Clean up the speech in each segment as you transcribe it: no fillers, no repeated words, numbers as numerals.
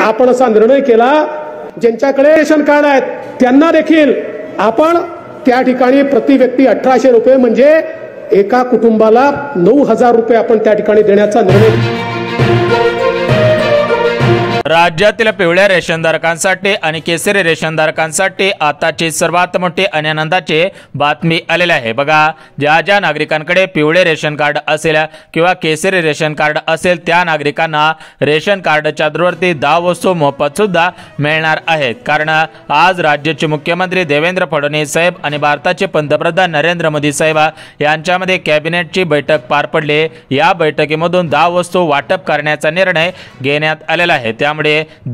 आपण असा निर्णय केला, ज्यांच्याकडे रेशन कार्ड आहेत त्यांना देखील आपण त्या ठिकाणी प्रति व्यक्ती 1800 रुपये म्हणजे एका कुटुंबाला 9000 रुपये आपण त्या ठिकाणी देण्याचा निर्णय. राज्यातील पिवळ्या रेशनधारकांसाठी आणि केसरी रेशनधारकांसाठी आताची सर्वात मोठी आणि आनंदाची बातमी आलेली आहे. बघा, ज्या नागरिकांकडे पिवळे रेशन कार्ड असेल किंवा केसरी रेशन कार्ड असेल त्या नागरिकांना रेशन कार्डच्या आधारावरती 10 वस्तू मोफत सुद्धा मिळणार आहेत. कारण आज राज्याचे मुख्यमंत्री देवेंद्र फडणवीस साहेब आणि भारताचे पंतप्रधान नरेंद्र मोदी साहेब यांच्यामध्ये कॅबिनेटची बैठक पार पडली. या बैठकीमधून 10 वस्तू वाटप करण्याचा निर्णय घेण्यात आलेला आहे. त्यामुळे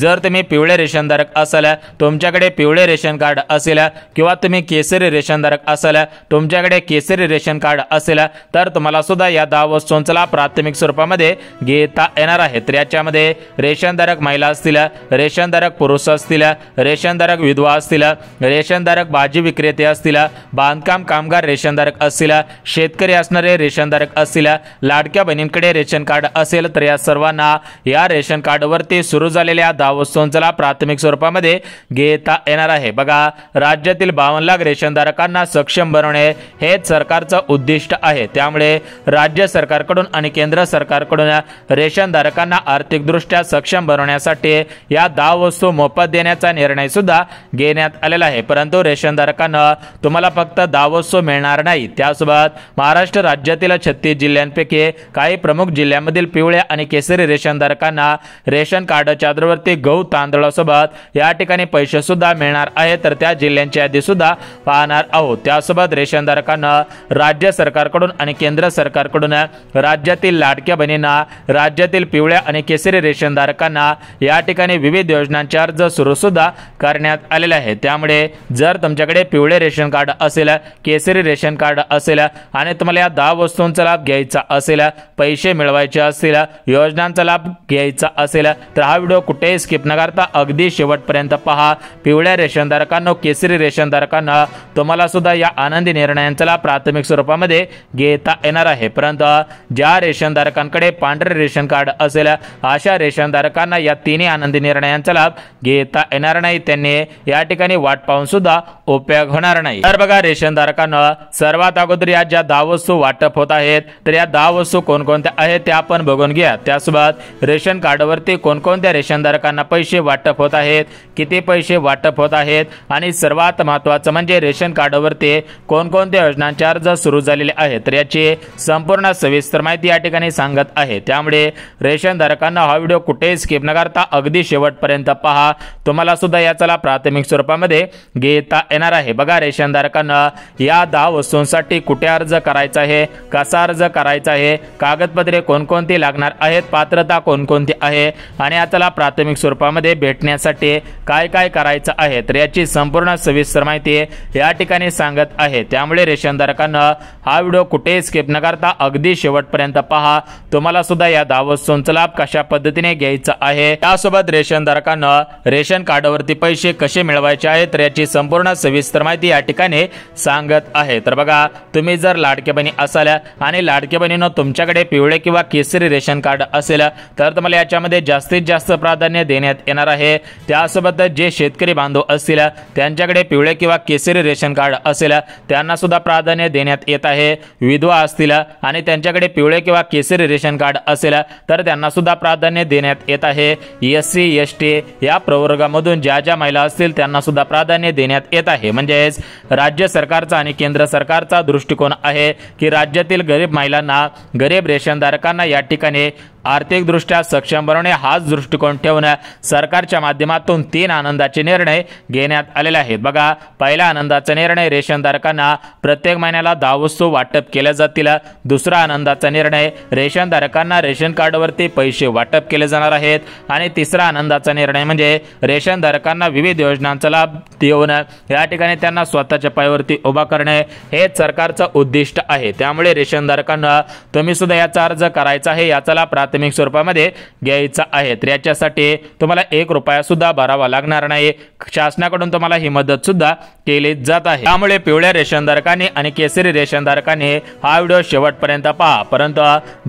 जर तुम्ही पिवळे रेशनधारक असाल, तुमच्याकडे पिवळे रेशन कार्ड असेल किंवा तुम्ही केसरी रेशनधारक असाल, तुमच्याकडे केसरी रेशन कार्ड असेल तर तुम्हाला सुद्धा या 10 वस्तूंचा लाभ प्राथमिक स्वरूपामध्ये घेता येणार आहे. तर याच्यामध्ये रेशनधारक महिला असतील, रेशनधारक पुरुष असतील, रेशनधारक विधवा असतील, रेशनधारक भाजी विक्रेते असतील, बांधकाम कामगार रेशनधारक असतील, शेतकरी असणारे रेशनधारक असतील, लाडक्या बहिणींकडे रेशन कार्ड असेल तर या सर्वांना या रेशन कार्डवरती सुरू झालेल्या 10 वस्तूंचा लाभ प्राथमिक स्वरूपामध्ये घेता येणार आहे. बघा, राज्यातील 52 लाख रेशनधारकांना सक्षम बनवणे हेच सरकारचं उद्दिष्ट आहे. त्यामुळे राज्य सरकारकडून आणि केंद्र सरकारकडून रेशनधारकांना आर्थिकदृष्ट्या सक्षम बनवण्यासाठी या 10 वस्तू मोफत देण्याचा निर्णय सुद्धा घेण्यात आलेला आहे. परंतु रेशनधारकांना तुम्हाला फक्त 10 वस्तू मिळणार नाही, त्यासोबत महाराष्ट्र राज्यातील 36 जिल्ह्यांपैकी काही प्रमुख जिल्ह्यांमधील पिवळ्या आणि केसरी रेशनधारकांना रेशन कार्डच्या आधारावरती गहू तांदळासोबत या ठिकाणी पैसे सुद्धा मिळणार आहे. तर त्या जिल्ह्यांची यादी सुद्धा पाहणार आहोत. त्यासोबत रेशनधारकांना राज्य सरकारकडून आणि केंद्र सरकारकडून राज्यातील लाडक्या बहिणींना, राज्यातील पिवळ्या आणि केसरी रेशनधारकांना या ठिकाणी विविध योजनांचे अर्ज सुरू सुद्धा करण्यात आलेले आहे. त्यामुळे जर तुमच्याकडे पिवळे रेशन कार्ड असेल, केसरी रेशन कार्ड असेल आणि तुम्हाला या 10 वस्तूंचा लाभ घ्यायचा असेल, पैसे मिळवायचे असतील, योजनांचा लाभ घ्यायचा असेल तर हा व्हिडिओ कुठेही स्किप न करता अगदी शेवटपर्यंत पहा. पिवळ्या रेशनधारकांना, केसरी रेशनधारकांना तुम्हाला सुद्धा या आनंदी निर्णयांचा लाभ प्राथमिक स्वरूपामध्ये घेता येणार आहे. परंतु ज्या रेशनधारकांकडे पांढरे रेशन कार्ड असेल अशा रेशनधारकांना या तिन्ही आनंदी निर्णयांचा लाभ घेता येणार नाही. त्यांनी या ठिकाणी वाट पाहून सुद्धा उपयोग होणार नाही. तर बघा, रेशनधारकांना सर्वात अगोदर या ज्या 10 वस्तू वाटप होत आहेत तर या 10 वस्तू कोणकोणत्या आहेत त्या आपण बघून घ्या. त्यासोबत रेशन कार्डवरती कोणकोणत्या रेशनधारकांना पैसे वाटप होत आहेत, किती पैसे वाटप होत आहेत आणि सर्वात महत्त्वाचं म्हणजे रेशन कार्डवरती कोणकोणत्या योजनांचे अर्ज सुरू झालेले आहेत तर याची संपूर्ण सविस्तर माहिती या ठिकाणी सांगत आहे. त्यामुळे रेशनधारकांना हा व्हिडिओ कुठेही स्किप न करता अगदी शेवटपर्यंत पहा. तुम्हाला सुद्धा याचा लाभ प्राथमिक स्वरूपामध्ये घेता येणार आहे. बघा, रेशनधारकांना या 10 वस्तूंसाठी कुठे अर्ज करायचा आहे, कसा अर्ज करायचा आहे, कागदपत्रे कोणकोणती लागणार आहेत, पात्रता कोणकोणती आहे आणि याचा प्राथमिक स्वरूपामध्ये भेटण्यासाठी काय काय करायचं आहे तर याची संपूर्ण सविस्तर माहिती या ठिकाणी सांगत आहे. त्यामुळे रेशनधारकांना हा व्हिडिओ कुठेही स्किप न करता अगदी शेवटपर्यंत पहा. तुम्हाला सुद्धा या 10 वस्तूंचा लाभ कशा पद्धतीने घ्यायचा आहे, त्यासोबत रेशनधारकांना रेशन कार्डवरती पैसे कसे मिळवायचे आहेत तर याची संपूर्ण सविस्तर माहिती या ठिकाणी सांगत आहे. तर बघा, तुम्ही जर लाडके बहिणी असाल आणि लाडके बहिणींनो तुमच्याकडे पिवळे किंवा केसरी रेशन कार्ड असेल तर तुम्हाला याच्यामध्ये जास्तीत जास्त प्राधान्य देण्यात येणार आहे. त्यासोबत जे शेतकरी बांधव असतील त्यांच्याकडे पिवळे किंवा केसरी रेशन कार्ड असेल त्यांना सुद्धा प्राधान्य देण्यात येत आहे. विधवा असतील आणि त्यांच्याकडे पिवळे किंवा केसरी रेशन कार्ड असेल तर त्यांना सुद्धा प्राधान्य देण्यात येत आहे. SC ST या प्रवर्गामधून ज्या महिला असतील त्यांना सुद्धा प्राधान्य देण्यात येत आहे. म्हणजेच राज्य सरकारचा आणि केंद्र सरकारचा दृष्टिकोन आहे की राज्यातील गरीब महिलांना, गरीब रेशनधारकांना या ठिकाणी आर्थिकदृष्ट्या सक्षम बनवणे हाच दृष्टिकोन ठेवून सरकारच्या माध्यमातून 3 आनंदाचे निर्णय घेण्यात आलेले आहेत. बघा, पहिला आनंदाचा निर्णय, रेशनधारकांना प्रत्येक महिन्याला 10 वस्तू वाटप केल्या जातील. दुसरा आनंदाचा निर्णय, रेशनधारकांना रेशन कार्डवरती पैसे वाटप केले जाणार आहेत. आणि तिसरा आनंदाचा निर्णय म्हणजे रेशनधारकांना विविध योजनांचा लाभ देऊन या ठिकाणी त्यांना स्वतःच्या पायावरती उभा करणे हेच सरकारचं उद्दिष्ट आहे. त्यामुळे रेशनधारकांना तुम्ही सुद्धा याचा अर्ज करायचा आहे. याचा लाभ प्राथमिक स्वरूपामध्ये घ्यायचा आहे। तर याच्यासाठी तुम्हाला 1 रुपया सुद्धा भरावा लागणार नाही। शासनाकडून तुम्हाला ही मदत सुद्धा केली जात आहे। त्यामुळे पिवळ्या रेशनधारकांनी आणि केसरी रेशनधारकांनी हा व्हिडिओ शेवटपर्यंत पहा। परंतु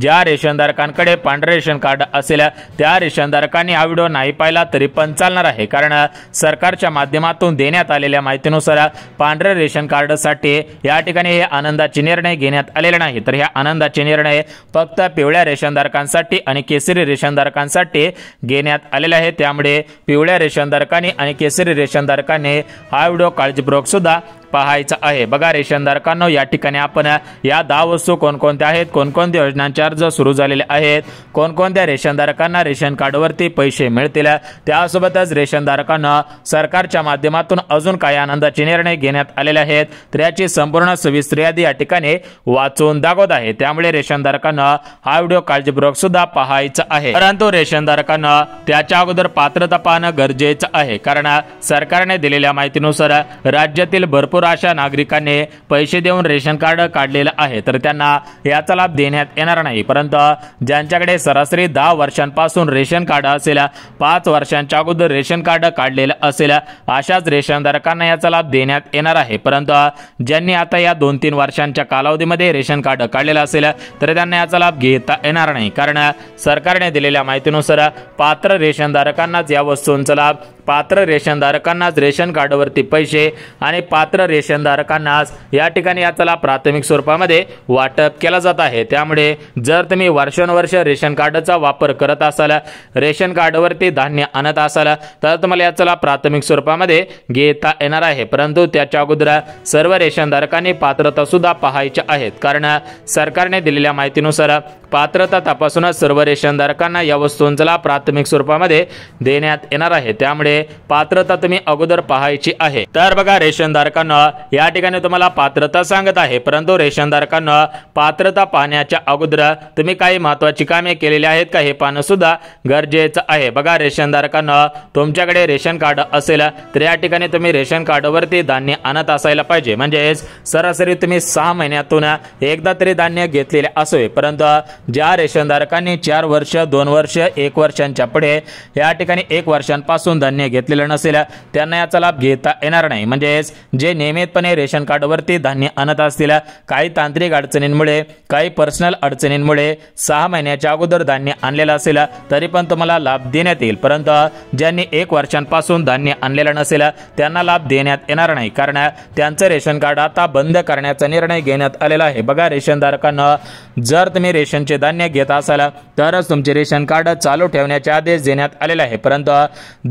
ज्या रेशनधारकांकडे पांढरे रेशन कार्ड असेल त्या रेशनधारकांनी हा व्हिडिओ नाही पाहिला तरी पण चालणार आहे, कारण सरकारच्या माध्यमातून देण्यात आलेल्या माहितीनुसार पांढरे रेशन कार्डसाठी या ठिकाणी हे आनंदाचे निर्णय घेण्यात आलेले नाही। तर ह्या आनंदाचे निर्णय फक्त पिवळ्या रेशनधारकांसाठी आणि केसरी रेशनधारकांसाठी घेण्यात आलेले आहे। त्यामुळे पिवळ्या रेशनधारकांनी आणि केसरी रेशनधारकांनी हा व्हिडिओ काळजीपूर्वक सुद्धा पाहायचा आहे। बघा रेशनधारकांनो, या ठिकाणी आपण या 10 वस्तू कोणकोणत्या आहेत, कोणकोणत्या योजनांचे अर्ज सुरू झालेले आहेत, कोणकोणत्या रेशनधारकांना रेशन कार्डवरती पैसे मिळतील, त्यासोबतच रेशनधारकांना सरकारच्या माध्यमातून अजून काही आनंदाचे निर्णय घेण्यात आलेले आहेत, तर याची संपूर्ण सविस्तर यादी या ठिकाणी वाचून दाखवत आहे। त्यामुळे रेशनधारकांना हा व्हिडिओ काळजीपूर्वक सुद्धा पाहायचा आहे। परंतु रेशनधारकांना त्याच्या अगोदर पात्रता पाहणं गरजेचं आहे, कारण सरकारने दिलेल्या माहितीनुसार राज्यातील भरपूर अशा नागरिकांनी पैसे देऊन रेशन कार्ड काढलेलं आहे, तर त्यांना याचा लाभ देण्यात येणार नाही। परंतु ज्यांच्याकडे सरासरी 10 वर्षांपासून रेशन कार्ड असेल, 5 वर्षांच्या अगोदर रेशन कार्ड काढलेलं असेल, अशाच रेशनधारकांना याचा लाभ देण्यात येणार आहे। परंतु ज्यांनी आता या 2-3 वर्षांच्या कालावधीमध्ये रेशन कार्ड काढलेलं असेल तर त्यांना याचा लाभ घेता येणार नाही, कारण सरकारने दिलेल्या माहितीनुसार पात्र रेशनधारकांनाच या वस्तूंचा लाभ, पात्र रेशनधारकांनाच रेशन कार्डवरती पैसे आणि पात्र रेशनधारकांनाच या ठिकाणी याचा लाभ प्राथमिक स्वरूपामध्ये वाटप केला जात आहे। त्यामुळे जर तुम्ही वर्षानुवर्ष रेशन कार्डचा वापर करत असाल, रेशन कार्डवरती धान्य आणत असाल, तर तुम्हाला याचा लाभ प्राथमिक स्वरूपामध्ये घेता येणार आहे। परंतु त्याच्या अगोदर सर्व रेशनधारकांनी पात्रता सुद्धा पाहायची आहेत, कारण सरकारने दिलेल्या माहितीनुसार पात्रता तपासूनच सर्व रेशनधारकांना या वस्तूंचा लाभ प्राथमिक स्वरूपामध्ये देण्यात येणार आहे। त्यामुळे पात्रता तुम्ही अगोदर पाहायची आहे। तर बघा रेशनधारकांना या ठिकाणी तुम्हाला पात्रता सांगत आहे, परंतु रेशनधारकांना पात्रता पाहण्याच्या अगोदर तुम्ही काही महत्त्वाची कामे केलेली आहेत का हे पाहणं सुद्धा गरजेचं आहे। बघा रेशनधारकांना तुमच्याकडे रेशन कार्ड असेल तर या ठिकाणी तुम्ही रेशन कार्डवरती धान्य आणत असायला पाहिजे, म्हणजे सरासरी तुम्ही 6 महिन्यातून एकदा तरी धान्य घेतलेले असावे। परंतु ज्या रेशनधारकांनी 4 वर्ष, 2 वर्ष, 1 वर्षांच्या पुढे या ठिकाणी 1 वर्षांपासून धान्य घेतलेलं नसेल त्यांना याचा लाभ घेता येणार नाही। म्हणजे जे नियमितपणे रेशन कार्डवरती धान्य आणत असतील, काही तांत्रिक अडचणींमुळे, काही पर्सनल अडचणींमुळे 6 महिन्याच्या अगोदर धान्य आणलेलं असेल तरी पण तुम्हाला लाभ देण्यात येईल। परंतु ज्यांनी 1 वर्षांपासून धान्य आणलेलं नसेल त्यांना लाभ देण्यात येणार नाही, कारण त्यांचं रेशन कार्ड आता बंद करण्याचा निर्णय घेण्यात आलेला आहे। बघा रेशनधारकांना, जर तुम्ही रेशनचे धान्य घेत असाल तरच तुमचे रेशन कार्ड चालू ठेवण्याचे आदेश देण्यात आलेले आहे। परंतु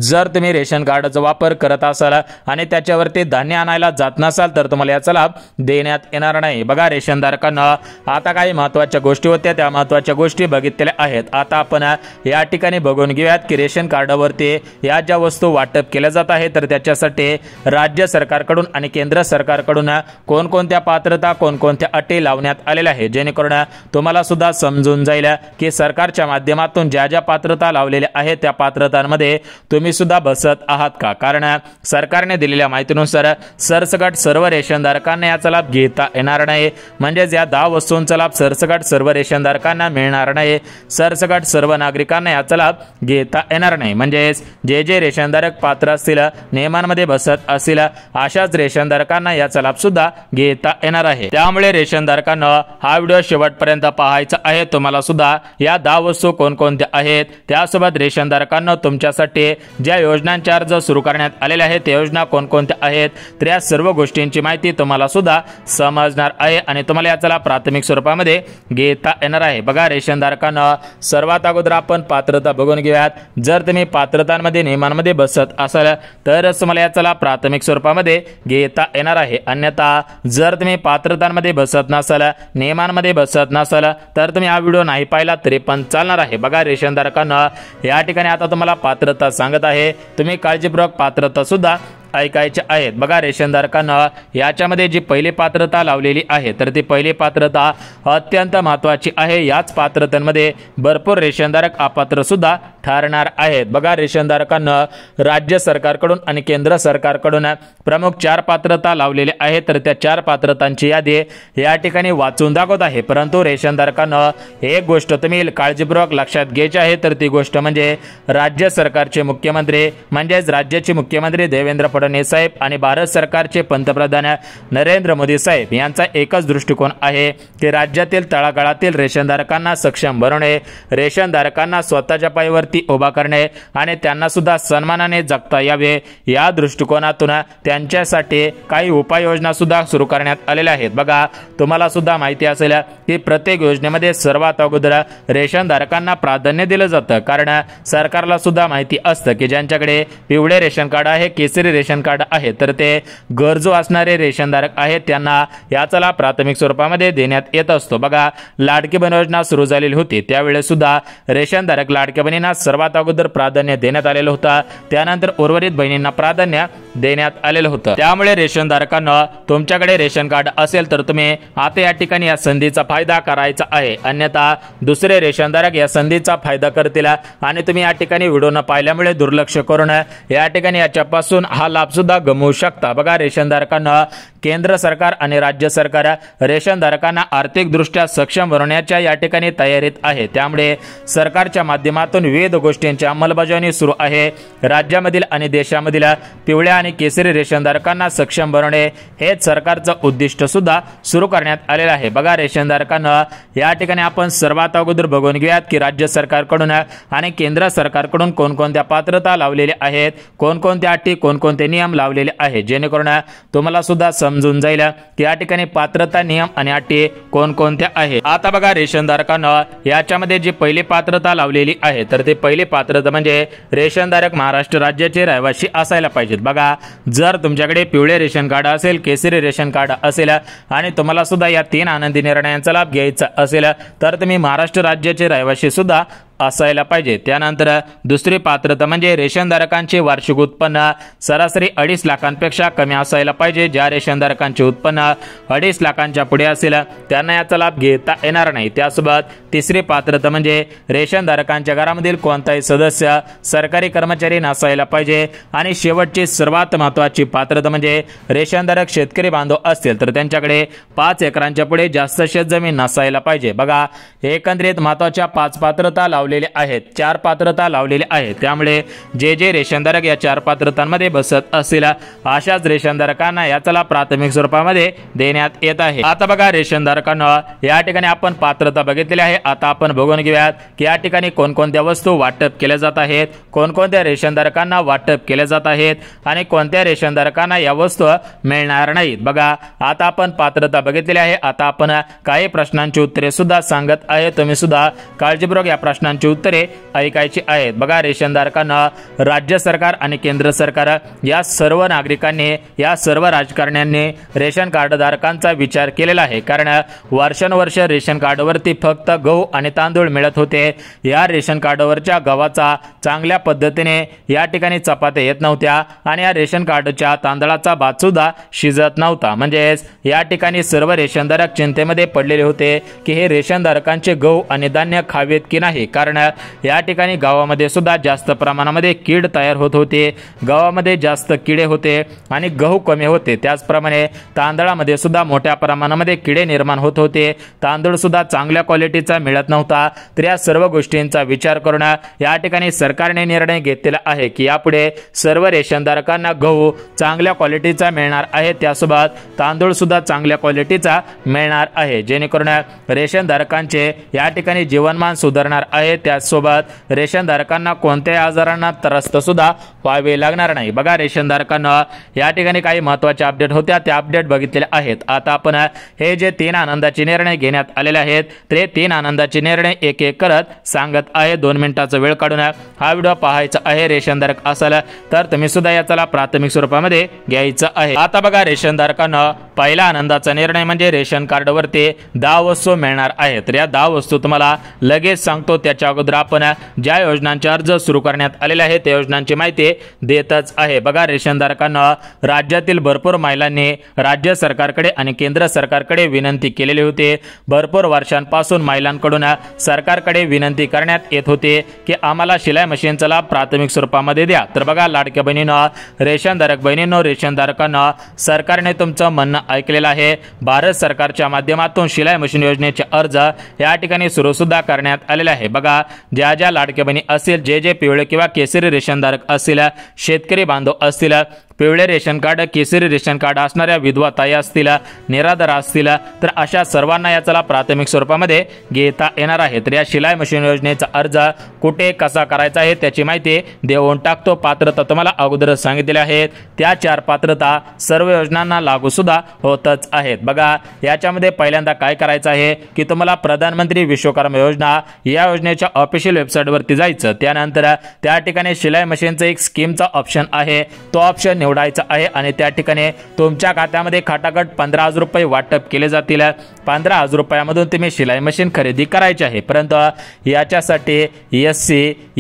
जर तुम्ही रेशन कार्डचा वापर करत असाल आणि त्याच्यावरती धान्य आणायला जात नसाल तर तुम्हाला याचा लाभ देण्यात येणार नाही। बघा रेशनधारकांना, आता काही महत्त्वाच्या गोष्टी होत्या, त्या महत्त्वाच्या गोष्टी बघितलेल्या आहेत। आता आपण या ठिकाणी बघून घेऊयात की रेशन कार्डवरती या ज्या वस्तू वाटप केल्या जात आहेत तर त्याच्यासाठी राज्य सरकारकडून आणि केंद्र सरकारकडून कोणकोणत्या पात्रता, कोणकोणत्या अटी लावण्यात आलेल्या आहेत, जेणेकरून तुम्हाला सुद्धा समजून जाईल की सरकारच्या माध्यमातून ज्या ज्या पात्रता लावलेल्या आहेत त्या पात्रतांमध्ये तुम्ही सुद्धा बसत आहात का। कारण सरकारने दिलेल्या माहितीनुसार सरसकट सर्व रेशनधारकांना याचा लाभ घेता येणार नाही, म्हणजेच या 10 वस्तूंचा लाभ सरसकट सर्व रेशनधारकांना मिळणार नाही, सरसकट सर्व नागरिकांना याचा लाभ घेता येणार नाही। म्हणजेच जे रेशनधारक पात्र असतील, नियमांमध्ये बसत असतील, अशाच रेशनधारकांना याचा लाभ सुद्धा घेता येणार आहे। त्यामुळे रेशनधारकांना हा व्हिडिओ शेवटपर्यंत पाहायचा आहे। तुम्हाला सुद्धा या 10 वस्तू कोणकोणत्या आहेत, त्यासोबत रेशनधारकांना तुमच्यासाठी ज्या योजनांचे अर्ज सुरू करण्यात आलेले आहेत त्या योजना कोणकोणत्या आहेत, तर या सर्व गोष्टींची माहिती तुम्हाला सुद्धा समजणार आहे आणि तुम्हाला याचा लाभ प्राथमिक स्वरूपामध्ये घेता येणार आहे। बघा रेशनधारकांना, सर्वात अगोदर आपण पात्रता बघून घेऊयात। जर तुम्ही पात्रतांमध्ये, नियमांमध्ये बसत असाल तरच तुम्हाला याचा लाभ प्राथमिक स्वरूपामध्ये घेता येणार आहे, अन्यथा जर तुम्ही पात्रतांमध्ये बसत नसाल, नियमांमध्ये बसत नसाल तर तुम्ही हा व्हिडिओ नाही पाहिला तरी पण चालणार आहे। बघा रेशनधारकांना, या ठिकाणी आता तुम्हाला पात्रता सांगत आहे, तुम्ही काळजीपूर्वक पात्रता सुद्धा ऐकायचे आहेत। बघा रेशनधारकांना, याच्यामध्ये जी पहिली पात्रता लावलेली आहे तर ती पहिली पात्रता अत्यंत महत्त्वाची आहे। याच पात्रतांमध्ये भरपूर रेशनधारक अपात्र सुद्धा ठरणार आहेत। बघा, रेशनधारकांना राज्य सरकारकडून आणि केंद्र सरकारकडून प्रमुख 4 पात्रता लावलेले आहेत, तर त्या 4 पात्रतांची यादी या ठिकाणी वाचून दाखवत आहे। परंतु रेशनधारकांना एक गोष्ट तुम्ही काळजीपूर्वक लक्षात घ्यायची आहे, तर ती गोष्ट म्हणजे राज्य सरकारचे मुख्यमंत्री म्हणजेच राज्याचे मुख्यमंत्री देवेंद्र फडणवीस साहेब आणि भारत सरकारचे पंतप्रधान नरेंद्र मोदी साहेब यांचा एकच दृष्टिकोन आहे की राज्यातील तळागाळातील रेशनधारकांना सक्षम बनवणे, रेशनधारकांना स्वतःच्या पायावरती उभा करणे आणि त्यांना सुद्धा सन्मानाने जगता यावे, या दृष्टिकोनातून त्यांच्यासाठी काही उपाययोजना सुद्धा सुरू करण्यात आलेल्या आहेत। बघा, तुम्हाला सुद्धा माहिती असेल की प्रत्येक योजनेमध्ये सर्वात अगोदर रेशनधारकांना प्राधान्य दिलं जातं, कारण सरकारला सुद्धा माहिती असतं की ज्यांच्याकडे पिवळे रेशन कार्ड आहे, केसरी रेशन कार्ड आहे, तर ते गरजू असणारे रेशनधारक आहेत, त्यांना याचा लाभ प्राथमिक स्वरूपामध्ये देण्यात येत असतो। बघा, लाडकी बहीण योजना सुरू झालेली होती त्यावेळेस सुद्धा रेशनधारक लाडक्या बहिणींना सर्वात अगोदर प्राधान्य देण्यात आलेलं होतं, त्यानंतर उर्वरित बहिणींना प्राधान्य देण्यात आलेलं होतं। त्यामुळे रेशनधारकांना तुमच्याकडे रेशन कार्ड असेल तर तुम्ही आता या ठिकाणी या संधीचा फायदा करायचा आहे, अन्यथा दुसरे रेशनधारक या संधीचा फायदा करतील आणि तुम्ही या ठिकाणी व्हिडिओ न पाहिल्यामुळे दुर्लक्ष करून या ठिकाणी याच्यापासून हा लाभ सुद्धा गमवू शकता। बघा, रेशनधारकांना केंद्र सरकार आणि राज्य सरकार रेशनधारकांना आर्थिक दृष्ट्या सक्षम बनवण्याच्या या ठिकाणी तयारीत आहे, त्यामुळे सरकारच्या माध्यमातून विविध गोष्टींची अंमलबजावणी सुरू आहे। राज्यामधील आणि देशामधील पिवळ्या आणि केसरी रेशनधारकांना सक्षम बनवणे हेच सरकारचं उद्दिष्ट सुद्धा सुरू करण्यात आलेलं आहे। बघा, रेशनधारकांना या ठिकाणी आपण सर्वात अगोदर बघून घेऊयात की राज्य सरकारकडून आणि केंद्र सरकारकडून कोणकोणत्या पात्रता लावलेल्या आहेत, कोणकोणत्या अटी, कोणकोणते नियम लावलेले आहेत, जेणेकरून तुम्हाला सुद्धा समजून जाईल की या ठिकाणी पात्रता, नियम आणि अटी कोणकोणत्या आहेत। आता बघा, रेशनधारकांना याच्यामध्ये जी पहिली पात्रता लावलेली आहे, तर ते पहिली पात्रता म्हणजे रेशनधारक महाराष्ट्र राज्याचे रहिवासी असायला पाहिजेत। बघा, जर तुमच्याकडे पिवळे रेशन कार्ड असेल, केसरी रेशन कार्ड असेल आणि तुम्हाला सुद्धा या 3 आनंदी निर्णयांचा लाभ घ्यायचा असेल तर तुम्ही महाराष्ट्र राज्याचे रहिवासी सुद्धा असायला पाहिजे। त्यानंतर दुसरी पात्रता म्हणजे रेशनधारकांचे वार्षिक उत्पन्न सरासरी 2.5 लाखांपेक्षा कमी असायला पाहिजे। ज्या रेशनधारकांचे उत्पन्न 2.5 लाखांच्या पुढे असेल त्यांना याचा लाभ घेता येणार नाही। त्यासोबत तिसरी पात्रता म्हणजे रेशनधारकांच्या घरामधील कोणताही सदस्य सरकारी कर्मचारी नसायला पाहिजे आणि शेवटची सर्वात महत्त्वाची पात्रता म्हणजे रेशनधारक शेतकरी बांधव असतील तर त्यांच्याकडे 5 एकरांच्या पुढे जास्त शेतजमीन नसायला पाहिजे। बघा, एकंदरीत महत्त्वाच्या 5 पात्रता लावलेले आहेत, 4 पात्रता लावलेले आहेत, त्यामुळे जे रेशनधारक या 4 पात्रतांमध्ये बसत असतील अशाच रेशनधारकांना याचा लाभ प्राथमिक स्वरूपामध्ये देण्यात येत आहे। आता बघा, रेशनधारकांना या ठिकाणी आपण पात्रता बघितलेली आहे, आता आपण बघून घेऊयात की या ठिकाणी कोणकोणत्या वस्तू वाटप केल्या जात आहेत, कोणकोणत्या रेशनधारकांना वाटप केल्या जात आहेत आणि कोणत्या रेशनधारकांना या वस्तू मिळणार नाहीत। बघा, आता आपण पात्रता बघितलेली आहे, आता आपण काही प्रश्नांची उत्तरे सुद्धा सांगत आहे, तुम्ही सुद्धा काळजीपूर्वक या प्रश्नांची उत्तरे ऐकायची आहेत। बघा, रेशनधारकांना राज्य सरकार आणि केंद्र सरकार या सर्व नागरिकांनी, या सर्व राजकारण्यांनी रेशन कार्ड धारकांचा विचार केलेला आहे, कारण वर्षानुवर्ष रेशन कार्डवरती फक्त गहू आणि तांदूळ मिळत होते। या रेशन कार्डवरच्या गव्हाचा चांगल्या पद्धतीने या ठिकाणी चपात्या येत नव्हत्या आणि या रेशन कार्डच्या तांदळाचा भात सुद्धा शिजत नव्हता। म्हणजेच या ठिकाणी सर्व रेशनधारक चिंतेमध्ये पडलेले होते की हे रेशनधारकांचे गहू आणि धान्य खावेत की नाही, कारण या ठिकाणी गावामध्ये सुद्धा जास्त प्रमाणामध्ये कीड तयार होत होते, गावामध्ये जास्त किडे होते आणि गहू कमी होते। त्याचप्रमाणे तांदळामध्ये सुद्धा मोठ्या प्रमाणामध्ये किडे निर्माण होत होते, तांदूळ सुद्धा चांगल्या क्वालिटीचा मिळत नव्हता। तर या सर्व गोष्टींचा विचार करून या ठिकाणी सरकारने निर्णय घेतलेला आहे की यापुढे सर्व रेशनधारकांना गहू चांगल्या क्वालिटीचा मिळणार आहे, त्यासोबत तांदूळ सुद्धा चांगल्या क्वालिटीचा मिळणार आहे, जेणेकरून रेशनधारकांचे या ठिकाणी जीवनमान सुधारणार आहे। त्यासोबत रेशनधारकांना कोणत्याही आजारांना त्रस्त सुद्धा व्हावे लागणार नाही। बघा, रेशनधारकांना या ठिकाणी काही महत्त्वाचे अपडेट होत्या, त्या अपडेट बघितलेले आहेत। आता आपण हे जे 3 आनंदाचे निर्णय घेण्यात आलेले आहेत ते 3 आनंदाचे निर्णय एक एक करत सांगत आहे। 2 मिनिटाचा वेळ काढून हा व्हिडिओ पाहायचा आहे। रेशनधारक असाल तर तुम्ही सुद्धा याचा प्राथमिक स्वरूपामध्ये घ्यायचा आहे। आता बघा, रेशनधारकांना पहिला आनंदाचा निर्णय म्हणजे रेशन कार्डवरती 10 वस्तू मिळणार आहेत। तर या 10 वस्तू तुम्हाला लगेच सांगतो, त्याच्या याच्या अगोदर आपण ज्या योजनांचे अर्ज सुरू करण्यात आलेले आहेत त्या योजनांची माहिती देतच आहे। बघा, रेशनधारकांना राज्यातील भरपूर महिलांनी राज्य सरकारकडे आणि केंद्र सरकारकडे विनंती केलेली होती। भरपूर वर्षांपासून महिलांकडून सरकारकडे विनंती करण्यात येत होती की आम्हाला शिलाई मशीनचा लाभ प्राथमिक स्वरूपामध्ये द्या। तर बघा, लाडक्या बहिणींनो, रेशनधारक बहिणींनो, रेशनधारकांना सरकारने तुमचं म्हणणं ऐकलेलं आहे। भारत सरकारच्या माध्यमातून शिलाई मशीन योजनेचे अर्ज या ठिकाणी सुरू सुद्धा करण्यात आलेले आहे। बघा, ज्या लाडक्या बहिणी असतील, जे पिवळे किंवा केसरी रेशनधारक असतील, शेतकरी बांधव असतील, पिवळे रेशन कार्ड, केसरी रेशन कार्ड असणाऱ्या विधवा ताई असतील, निराधार असतील, तर अशा सर्वांना याचा प्राथमिक स्वरूपामध्ये घेता येणार आहे। तर या शिलाई मशीन योजनेचा अर्ज कुठे कसा करायचा आहे त्याची माहिती देऊन टाकतो। पात्रता तुम्हाला अगोदरच सांगितलेली आहे, त्या 4 पात्रता सर्व योजनांना लागू सुद्धा होतच आहेत। बघा, याच्यामध्ये पहिल्यांदा काय करायचं आहे की तुम्हाला प्रधानमंत्री विश्वकर्मा योजना या योजनेच्या ऑफिशियल वेबसाईटवरती जायचं। त्यानंतर त्या ठिकाणी शिलाई मशीनचं एक स्कीमचा ऑप्शन आहे, तो ऑप्शन निवडायचा आहे आणि त्या ठिकाणी तुमच्या खात्यामध्ये खटाखट 15,000 रुपये वाटप केले जातील। 15,000 रुपयामधून तुम्ही शिलाई मशीन खरेदी करायची आहे। परंतु याच्यासाठी SC,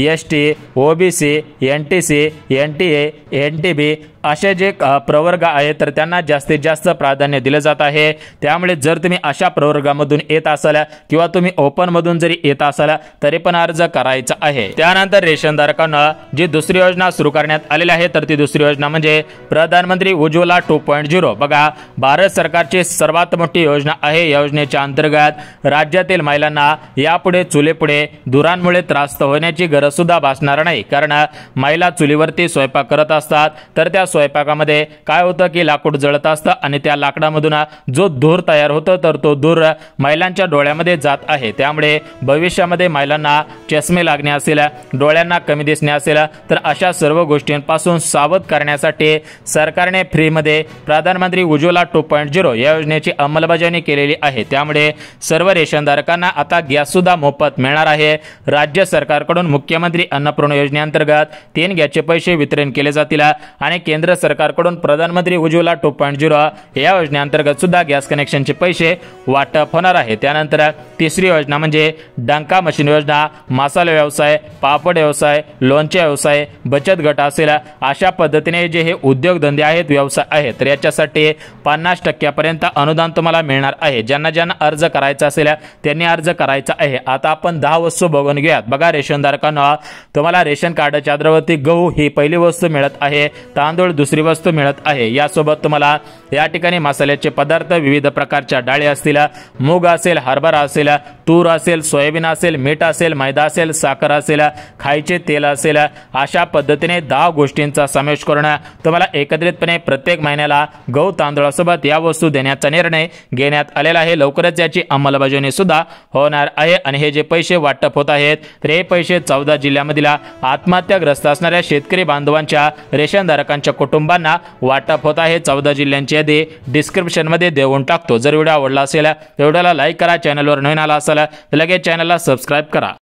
ST, OBC, NTC, NTA, NTB असे जे प्रवर्ग आहेत तर त्यांना जास्तीत जास्त प्राधान्य दिले जात आहे। त्यामुळे जर तुम्ही अशा प्रवर्गामधून येत असाल किंवा तुम्ही ओपन मधून जरी येत असाल तरी पण अर्ज करायचा आहे। त्यानंतर रेशनधारकांना जी दुसरी योजना सुरू करण्यात आलेली आहे तर ती दुसरी योजना म्हणजे प्रधानमंत्री उज्ज्वला 2.0। बघा, भारत सरकारची सर्वात मोठी योजना आहे। या योजनेच्या अंतर्गत राज्यातील महिलांना यापुढे चुलीपुढे धुरांमुळे त्रास होण्याची गरज सुद्धा भासणार नाही, कारण महिला चुलीवरती स्वयंपाक करत असतात तर त्या स्वयंपाकामध्ये काय होतं की लाकूड जळत असतं आणि त्या लाकडामधून जो धूर तयार होतो तर तो धूर महिलांच्या डोळ्यामध्ये जात आहे। त्यामुळे भविष्यामध्ये महिलांना चष्मे लागणे असेल, डोळ्यांना कमी दिसणे असेल, तर अशा सर्व गोष्टींपासून सावध करण्यासाठी सरकारने फ्रीमध्ये प्रधानमंत्री उज्ज्वला 2.0 या योजनेची अंमलबजावणी केलेली आहे। त्यामुळे सर्व रेशनधारकांना आता गॅस सुद्धा मोफत मिळणार आहे। राज्य सरकारकडून मुख्यमंत्री अन्नपूर्णा योजनेअंतर्गत 3 गॅसचे पैसे वितरण केले जातील आणि केंद्र सरकारकडून प्रधानमंत्री उज्ज्वला 2.0 या योजनेअंतर्गत सुद्धा गॅस कनेक्शनचे पैसे वाटप होणार आहे। त्यानंतर तिसरी योजना म्हणजे डंका मशीन योजना। मसाला व्यवसाय, पापड व्यवसाय, लोणचे व्यवसाय, बचत गट असेल अशा पद्धतीने जे हे उद्योगधंदे आहेत, व्यवसाय आहेत, तर याच्यासाठी 50% पर्यंत अनुदान तुम्हाला मिळणार आहे। ज्यांना अर्ज करायचा असेल त्यांनी अर्ज करायचा आहे। आता आपण 10 वस्तू बघून घेऊयात। बघा, रेशनधारकांना तुम्हाला रेशन कार्डच्या आधारावरती गहू ही पहिली वस्तू मिळत आहे, तांदूळ दुसरी वस्तू मिळत आहे। यासोबत तुम्हाला या ठिकाणी मसाल्याचे पदार्थ, विविध प्रकारच्या डाळी असतील, मूग असेल, हरभरा असेल, तूर असेल, सोयाबीन असेल, मीठ असेल, मैदा असेल, साखर असेल, खायचे तेल असेल, अशा पद्धतीने 10 गोष्टींचा समावेश करून तुम्हाला एकत्रितपणे प्रत्येक महिन्याला गहू तांदूळासोबत या वस्तू देण्याचा निर्णय घेण्यात आलेला आहे। लवकरच याची अंमलबजावणी सुद्धा होणार आहे आणि हे जे पैसे वाटप होत आहेत तर हे पैसे 14 जिल्ह्यामधील आत्महत्याग्रस्त असणाऱ्या शेतकरी बांधवांच्या रेशनधारकांच्या कुटुंबांना वाटप होत आहे। 14 जिल्ह्यांची यादी डिस्क्रिप्शन मध्ये देऊन टाकतो। जर व्हिडिओ आवडला असेल तर व्हिडिओला लाईक करा, चॅनलवर नवीन आला असेल तर लगेच चॅनलला सबस्क्राइब करा।